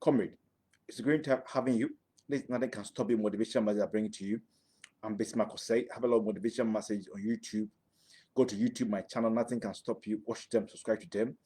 Comrade, it's a great time having you. Nothing can stop the motivation message I bring to you. I'm Bismarck Osei. Have a lot of motivation message on YouTube. Go to YouTube, my channel. Nothing can stop you. Watch them, subscribe to them.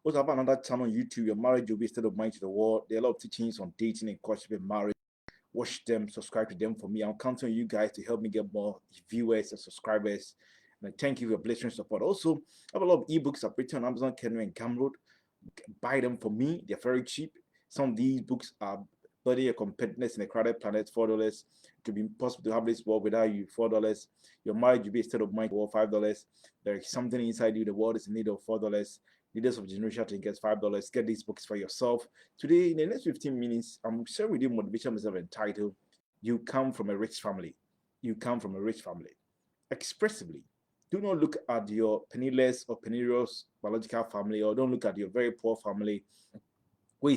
Also have another channel on YouTube. Your marriage will be a state of mind to the world. There are a lot of teachings on dating and courtship and marriage. Watch them, subscribe to them for me. I'm counting on you guys to help me get more viewers and subscribers. And I thank you for your blessing support. Also, I have a lot of ebooks I've written on Amazon, Kindle, and Gumroad. Buy them for me. They're very cheap. Some of these books are Building Your Competitiveness in a Crowded Planet, $4. To be impossible to have this world without you, $4. Your marriage will be a state of mind, world, $5. There is something inside you, the world is in need of $4. Leaders of Generation Thinkers, $5. Get these books for yourself. Today, in the next 15 minutes, I'm sharing with you motivation myself entitled, You Come from a Rich Family. You come from a rich family. Expressively, do not look at your penniless or penniless biological family, or don't look at your very poor family who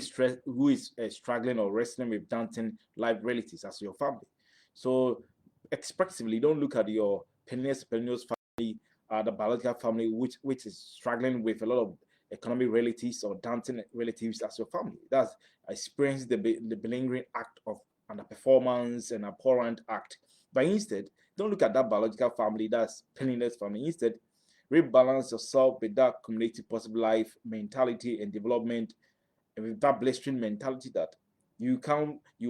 is struggling or wrestling with daunting life realities as your family. So expressively, don't look at your penniless family, the biological family, which is struggling with a lot of economic realities or daunting relatives as your family. That's experience the belingering act of underperformance and abhorrent act. But instead, don't look at that biological family, that's penniless family. Instead, rebalance yourself with that cumulative possible life mentality and development, and with that blistering mentality that you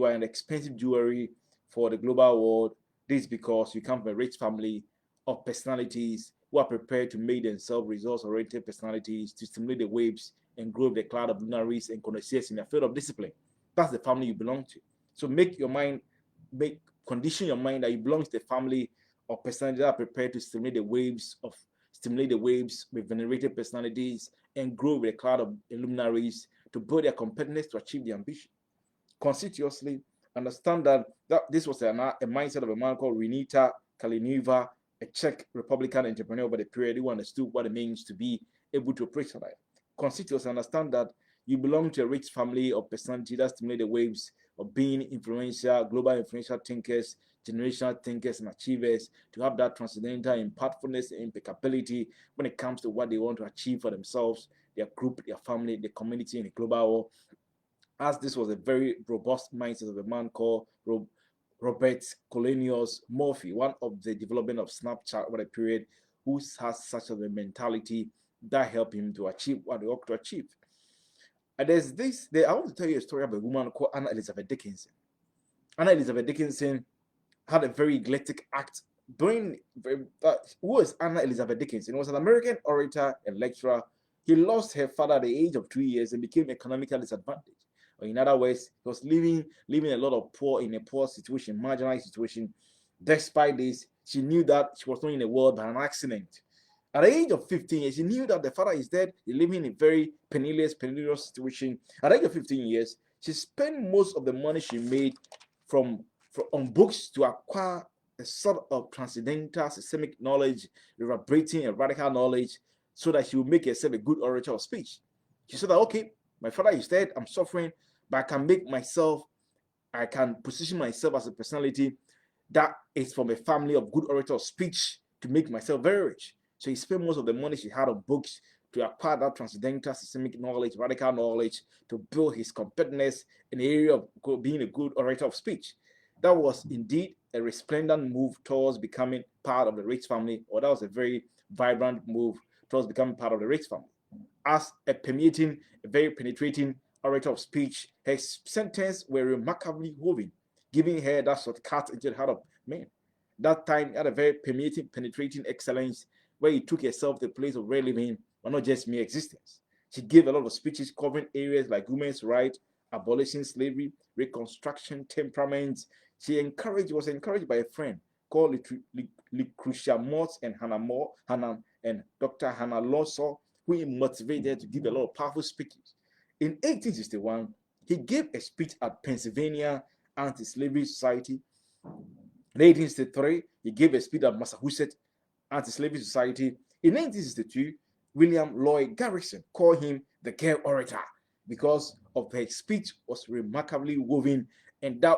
are an expensive jewelry for the global world. This is because you come from a rich family of personalities who are prepared to make themselves results-oriented personalities to stimulate the waves and grow the cloud of luminaries and connoisseurs in the field of discipline. That's the family you belong to. So condition your mind that you belong to the family of personalities that are prepared to stimulate the waves with venerated personalities and grow with a cloud of luminaries to build their competitiveness to achieve their ambition. Constituously, understand that this was a mindset of a man called Renita Kalinova, a Czech Republican entrepreneur over the period who understood what it means to be able to operate life. Constituously, understand that you belong to a rich family of personality that stimulate the waves of being influential, global influential thinkers, generational thinkers and achievers, to have that transcendental impactfulness and impeccability when it comes to what they want to achieve for themselves, their group, their family, the community, and the global world. As this was a very robust mindset of a man called Robert Colenius Murphy, one of the development of Snapchat over the period, who has such a mentality that helped him to achieve what he ought to achieve. And I want to tell you a story about a woman called Anna Elizabeth Dickinson. Anna Elizabeth Dickinson had a very eclectic act. Who was Anna Elizabeth Dickinson? He was an American orator and lecturer. He lost her father at the age of 2 years and became economically disadvantaged. Or in other words, he was living a lot of in a poor situation, marginalized situation. Despite this, she knew that she was not in the world by an accident. At the age of 15 years, she knew that the father is dead. He's living in a very penniless situation. At the age of 15 years, she spent most of the money she made on books to acquire a sort of transcendental systemic knowledge, reverberating and radical knowledge, so that she would make herself a good orator of speech. She said that, okay, my father is dead, I'm suffering, but I can position myself as a personality that is from a family of good orator of speech to make myself very rich. So he spent most of the money she had on books to acquire that transcendental systemic knowledge, radical knowledge, to build his competitiveness in the area of being a good orator of speech. That was indeed a resplendent move towards becoming part of the rich family, or that was a very vibrant move towards becoming part of the rich family. As a very penetrating orator of speech, her sentences were remarkably woven, giving her that shortcut into the heart of men. That time had a very penetrating excellence where he took herself to the place of real living, but not just mere existence. She gave a lot of speeches covering areas like women's rights, abolishing slavery, reconstruction, temperament. She was encouraged by a friend called Lucretia Mott and Dr. Hannah Lawson, who motivated to give a lot of powerful speeches. In 1861, he gave a speech at Pennsylvania Anti-Slavery Society. In 1863, he gave a speech at Massachusetts Anti-Slavery Society. In 1962, William Lloyd Garrison called him the girl orator because of her speech was remarkably woven, and that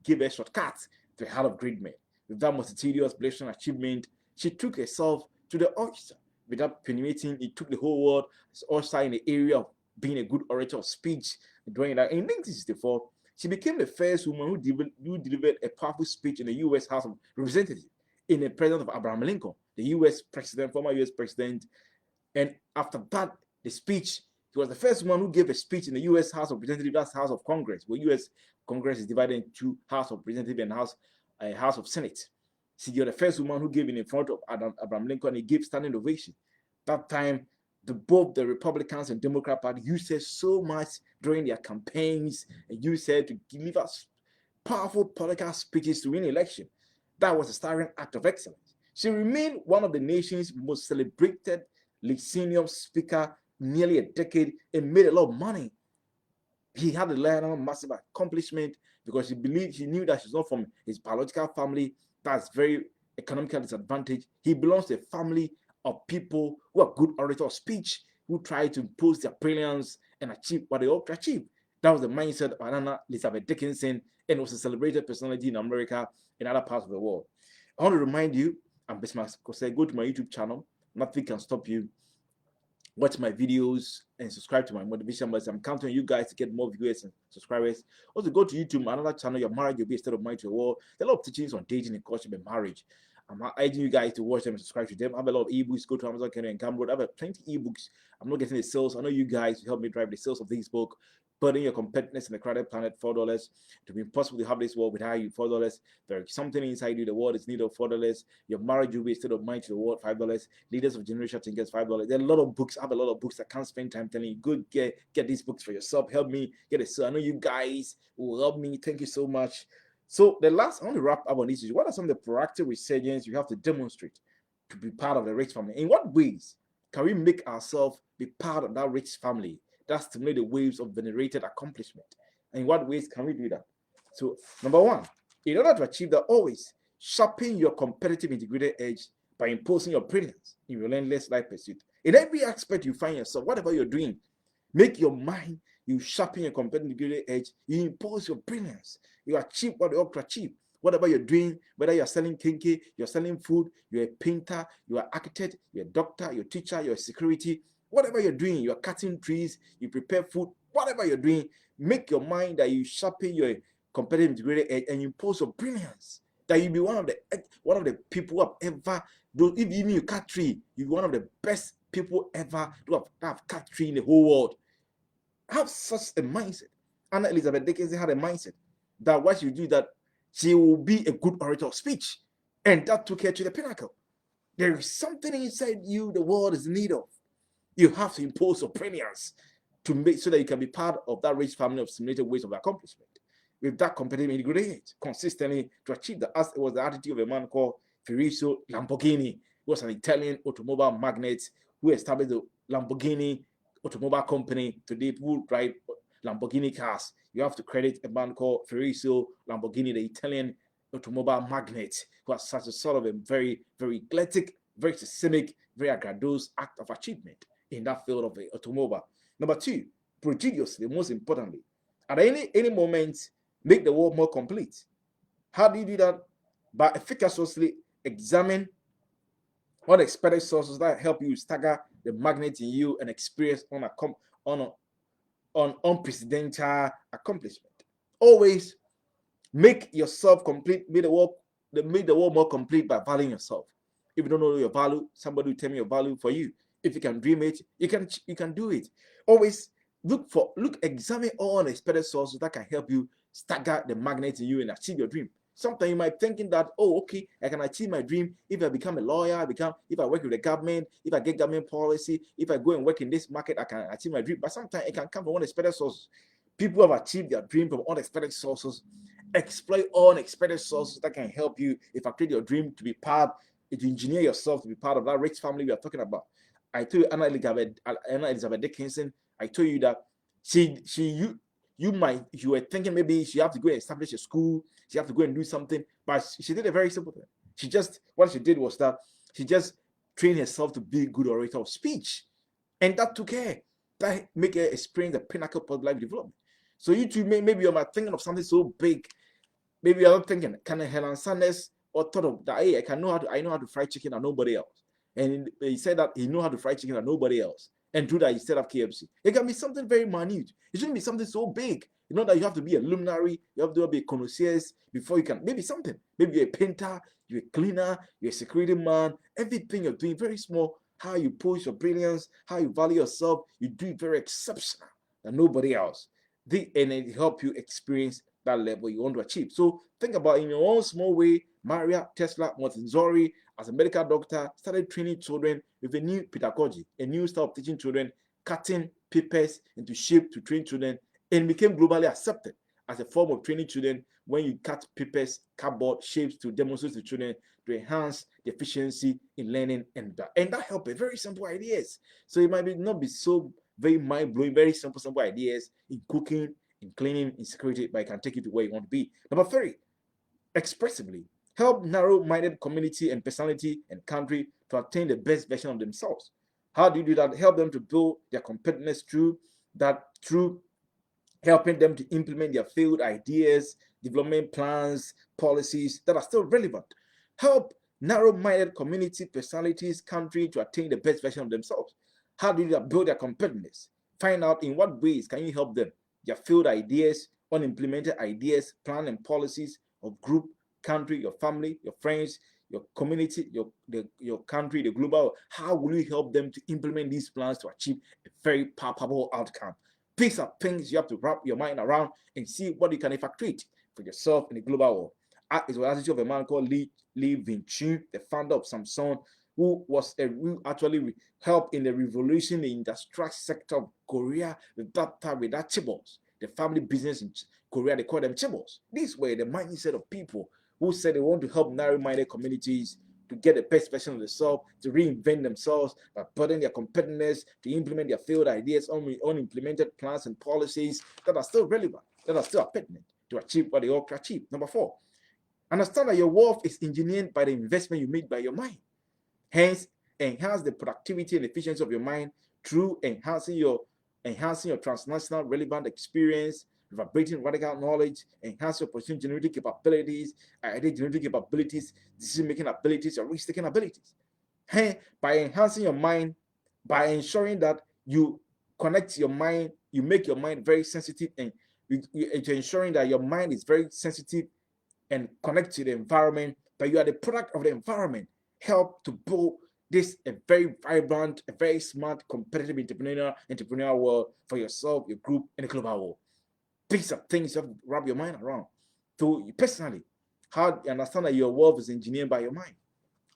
gave a shortcut to the heart of great men. With that multitudinous blessing achievement, she took herself to the oyster. Without permeating, it took the whole world as oyster in the area of being a good orator of speech, during that. In 1964, she became the first woman who delivered a powerful speech in the U.S. House of Representatives in the presence of Abraham Lincoln, the U.S. president, former U.S. president. And after that, the speech, she was the first one who gave a speech in the U.S. House of Representatives, that's House of Congress, where U.S. Congress is divided into House of Representatives and House of Senate. She was the first woman who gave in front of Abraham Lincoln. He gave standing ovation. That time, both the Republicans and Democrat Party used her so much during their campaigns and used her to give us powerful political speeches to win election. That was a staggering act of excellence. She remained one of the nation's most celebrated senior speaker nearly a decade and made a lot of money. He had a massive accomplishment because he knew that she's not from his biological family that's very economically disadvantaged. He belongs to a family of people who are good orators of speech, who try to impose their brilliance and achieve what they ought to achieve. That was the mindset of Anna Elizabeth Dickinson, and was a celebrated personality in America and other parts of the world. I want to remind you, I'm Bismarck Kosei, go to my YouTube channel. Nothing can stop you. Watch my videos and subscribe to my motivation. But I'm counting on you guys to get more viewers and subscribers. Also, go to YouTube, my another channel, Your Marriage Will Be a State of Mind to the World. There are a lot of teachings on dating and courtship and marriage. I'm urging you guys to watch them and subscribe to them. I have a lot of ebooks. Go to Amazon, Kindle, and Gumroad. I have plenty of ebooks. I'm not getting the sales. I know you guys help me drive the sales of this book. Building Your Competitiveness in the Crowded Planet, $4. To be impossible to have this world without you, $4. There's something inside you, the world is need of $4. Your Marriage Will Be a State of Mind to the World, $5. Leaders of Generation Thinkers, $5. There are a lot of books. I have a lot of books. I can't spend time telling you. Go get these books for yourself. Help me get it. So I know you guys will help me. Thank you so much. So I want to wrap up on this issue. What are some of the proactive resilience you have to demonstrate to be part of the rich family? In what ways can we make ourselves be part of that rich family that stimulate the waves of venerated accomplishment? And in what ways can we do that? So, number one, in order to achieve that, always sharpen your competitive integrated edge by imposing your brilliance in relentless life pursuit. In every aspect you find yourself, whatever you're doing, make your mind, you sharpen your competitive integrated edge, you impose your brilliance, you achieve what you ought to achieve. Whatever you're doing, whether you're selling kinky, you're selling food, you're a painter, you're an architect, you're a doctor, you're a teacher, you're a security, whatever you're doing, you're cutting trees, you prepare food, whatever you're doing, make your mind that you sharpen your competitive integrated edge and you impose your brilliance. That you be one of the people who have ever, if even you cut tree, you're one of the best people ever to have cut tree in the whole world. Have such a mindset. Anna Elizabeth Dickinson had a mindset that once you do that, she will be a good orator of speech. And that took her to the pinnacle. There is something inside you the world is in need of. You have to impose your brilliance to make so that you can be part of that rich family of simulated ways of accomplishment. With that competitive integrated consistently to achieve that, as it was the attitude of a man called Ferruccio Lamborghini, who was an Italian automobile magnate who established the Lamborghini automobile company. Today, people drive Lamborghini cars. You have to credit a man called Ferruccio Lamborghini, the Italian automobile magnate, who has such a sort of a very, very eclectic, very systemic, very grandiose act of achievement in that field of the automobile. Number two, prodigiously, most importantly, at any moment, make the world more complete. How do you do that? By efficaciously examine unexpected sources that help you stagger the magnet in you and experience on unprecedented accomplishment. Always make yourself complete, make the world more complete by valuing yourself. If you don't know your value, somebody will tell me your value for you. If you can dream it, you can do it. Always examine all unexpected sources that can help you stagger the magnet in you and achieve your dream. Sometimes you might be thinking that, oh, okay, I can achieve my dream if I become a lawyer, if I work with the government, if I get government policy, if I go and work in this market, I can achieve my dream. But sometimes it can come from unexpected sources. People who have achieved their dream from unexpected sources. Exploit all unexpected sources that can help you effectuate your dream to be part, to engineer yourself to be part of that rich family we are talking about. I told you Anna Elizabeth Dickinson, I told you that you were thinking maybe she have to go and establish a school, she have to go and do something, but she did a very simple thing. What she did was that she just trained herself to be a good orator of speech, and that took her, that make her experience the pinnacle of life development. So you too, maybe you're not thinking of something so big, maybe you're not thinking, can Helen Sanders or thought of that, hey, I know how to fry chicken and nobody else. And he said that he knew how to fry chicken and nobody else. and through that you set up KFC. It can be something very minute. It shouldn't be something so big. You know that you have to be a luminary, you have to be a connoisseur before you can. Maybe something. Maybe you're a painter, you're a cleaner, you're a security man. Everything you're doing very small. How you push your brilliance, how you value yourself, you do it very exceptional than nobody else. And it help you experience that level you want to achieve. So think about in your own small way. Maria Tesla Montessori, as a medical doctor, started training children with a new pedagogy, a new style of teaching children, cutting papers into shape to train children, and became globally accepted as a form of training children when you cut papers, cardboard shapes to demonstrate to children to enhance the efficiency in learning, and that helped. Very simple ideas. So it might not be so very mind-blowing, very simple ideas in cooking, in cleaning, in security, but it can take you to where you want to be. Number 3, expressively help narrow-minded community and personality and country to attain the best version of themselves. How do you do that? Help them to build their competitiveness through helping them to implement their field ideas, development plans, policies that are still relevant. Help narrow-minded community, personalities, country to attain the best version of themselves. How do you build their competitiveness? Find out in what ways can you help them, their field ideas, unimplemented ideas, plan and policies of group, country, your family, your friends, your community, your country, the global. How will you help them to implement these plans to achieve a very palpable outcome? These are things you have to wrap your mind around and see what you can effectuate for yourself in the global world. It was the attitude of a man called Lee Wing-Chun, the founder of Samsung, who actually helped in the revolution in the industrial sector of Korea with that chaebols, the family business in Korea. They call them chaebols. These were the mindset of people who said they want to help narrow-minded communities to get the best version of themselves, to reinvent themselves by building their competitiveness, to implement their field ideas on implemented plans and policies that are still relevant, that are still pertinent to achieve what they all can achieve. Number 4, understand that your wealth is engineered by the investment you made by your mind. Hence, enhance the productivity and efficiency of your mind through enhancing your transnational relevant experience, reverberating radical knowledge, enhance your opportunity generating capabilities, idea generating capabilities, decision-making abilities, your risk-taking abilities. By enhancing your mind, by ensuring that you connect your mind, you make your mind very sensitive, and ensuring that your mind is very sensitive and connect to the environment, but you are the product of the environment. Help to build this a very vibrant, a very smart, competitive entrepreneurial world for yourself, your group, and the global world. These are things you have to wrap your mind around. So you personally, how do you understand that your wealth is engineered by your mind?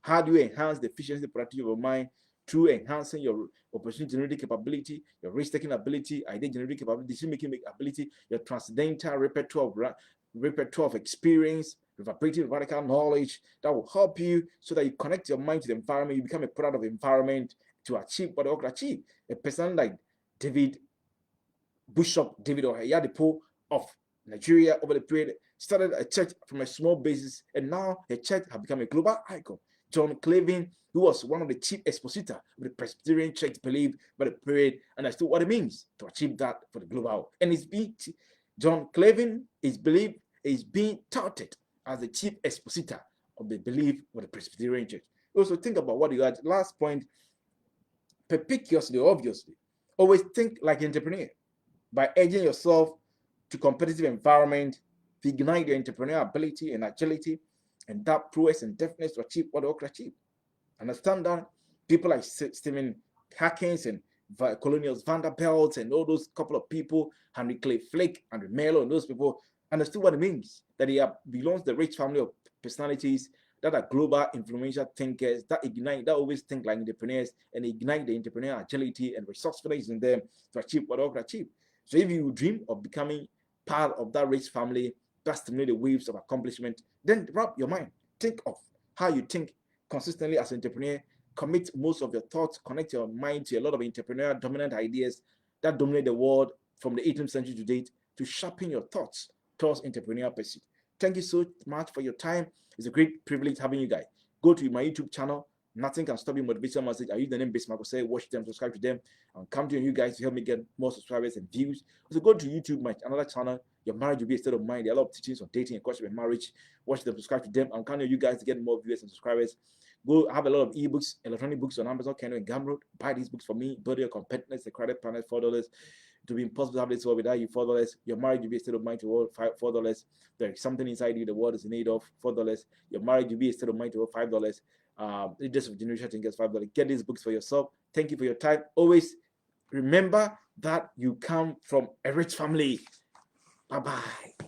How do you enhance the efficiency and productivity of your mind through enhancing your opportunity generating capability, your risk-taking ability, idea generating capability, decision-making ability, your transcendental repertoire of experience, reverberating radical knowledge that will help you so that you connect your mind to the environment, you become a product of the environment to achieve what you can achieve. A person like Bishop David Oyedepo of Nigeria over the period started a church from a small basis, and now the church has become a global icon. John Clavin, who was one of the chief expositor of the Presbyterian Church, believed by the period and understood what it means to achieve that for the global. And John Clavin is being touted as the chief expositor of the belief of the Presbyterian Church. Also think about what you had. Last point, perspicuously, obviously, always think like an entrepreneur by edging yourself to competitive environment to ignite your entrepreneurial ability and agility and that prowess and deftness to achieve what you can achieve. Understand that people like Stephen Hawkins and Colonials Vanderbilt and all those couple of people, Henry Clay Flake, Andrew Mello, and those people understood what it means, that they belongs to the rich family of personalities that are global influential thinkers that always think like entrepreneurs and ignite the entrepreneurial agility and resourcefulness in them to achieve what they can achieve. So if you dream of becoming part of that rich family that stimulate the waves of accomplishment, then wrap your mind. Think of how you think consistently as an entrepreneur. Commit most of your thoughts, connect your mind to a lot of entrepreneurial dominant ideas that dominate the world from the 18th century to date to sharpen your thoughts towards entrepreneurial pursuit. Thank you so much for your time. It's a great privilege having you guys. Go to my YouTube channel. Nothing can stop you. Motivational message. I use the name Bismarck. Say, watch them, subscribe to them. I'm counting on you guys to help me get more subscribers and views. Also, go to YouTube, my another channel. Your marriage will be a state of mind. There are a lot of teachings on dating and courtship and marriage. Watch them, subscribe to them. I'm counting on you guys to get more viewers and subscribers. Go have a lot of ebooks, electronic books on Amazon, Kindle, and Gumroad. Buy these books for me. Build Your Competitiveness, The Credit Planet, $4. To be impossible to have this world without you, $4. Your marriage will be a state of mind to world, $4. There is something inside you the world is in need of, $4. Your marriage will be a state of mind to world, $5. Leaders of Generation Thing gets $5. Get these books for yourself. Thank you for your time. Always remember that you come from a rich family. Bye-bye.